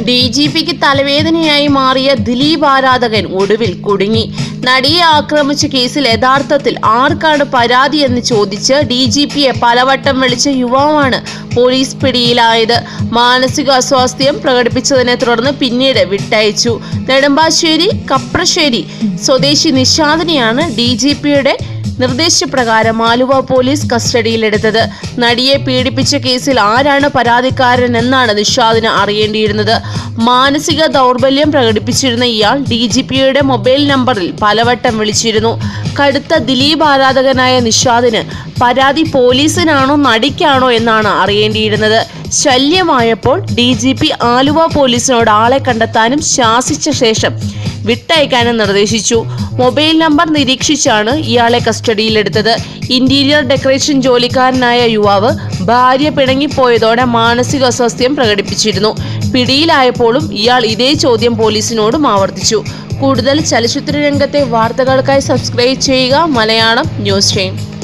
DGPക്ക് തലവേദനയായി മാറിയ ദിലീപ് ആരാധകൻ ഒടുവിൽ കുടുങ്ങി. നടിയെ ആക്രമിച്ച കേസിൽ യഥാർത്ഥത്തിൽ ആർക്കാണ് പരാതി എന്ന് ചോദിച്ച് DGPയെ പലവട്ടം വിളിച്ച യുവാവാണ് പോലീസ് പിടിയിലായത്. മാനസിക അസ്വാസ്ഥ്യം പ്രകടിപ്പിച്ചതിനെ തുടർന്ന് പിന്നീട് വിട്ടയച്ചു. നെടുമ്പാശ്ശേരി കപ്രശ്ശേരി സ്വദേശി നിഷാദിനെയാണ് DGPയുടെ നിർദ്ദേശപ്രകാരം ആലുവ പോലീസ് കസ്റ്റഡിയിലെടുത്തത്. നടിയെ പീഡിപ്പിച്ച കേസിൽ ആരാണ് പരാതിക്കാരൻ എന്നാണ് നിഷാദിന് അറിയേണ്ടിയിരുന്നത്. മാനസിക ദൗർബല്യം പ്രകടിപ്പിച്ചിരുന്ന ഇയാൾ DGPയുടെ മൊബൈൽ നമ്പറിൽ പലവട്ടം വിളിച്ചിരുന്നു. കടുത്ത ദിലീപ് ആരാധകനായ നിഷാദിന് പരാതി പോലീസിനാണോ നടിക്കാണോ എന്നാണ് അറിയേണ്ടിയിരുന്നത്. ശല്യമായപ്പോൾ DGP ആലുവ പോലീസിനോട് ആളെ കണ്ടെത്താനും ശാസിച്ച ശേഷം വിട്ടയക്കാനും നിർദ്ദേശിച്ചു. മൊബൈൽ നമ്പർ നിരീക്ഷിച്ചാണ് ഇയാളെ കസ്റ്റഡിയിലെടുത്തത്. ഇന്റീരിയർ ഡെക്കറേഷൻ ജോലിക്കാരനായ യുവാവ് ഭാര്യ പിണങ്ങിപ്പോയതോടെ മാനസിക അസ്വാസ്ഥ്യം പ്രകടിപ്പിച്ചിരുന്നു. പിടിയിലായപ്പോഴും ഇയാൾ ഇതേ ചോദ്യം പോലീസിനോടും ആവർത്തിച്ചു. കൂടുതൽ ചലച്ചിത്ര രംഗത്തെ വാർത്തകൾക്കായി സബ്സ്ക്രൈബ് ചെയ്യുക മലയാളം ന്യൂസ് ടൈം.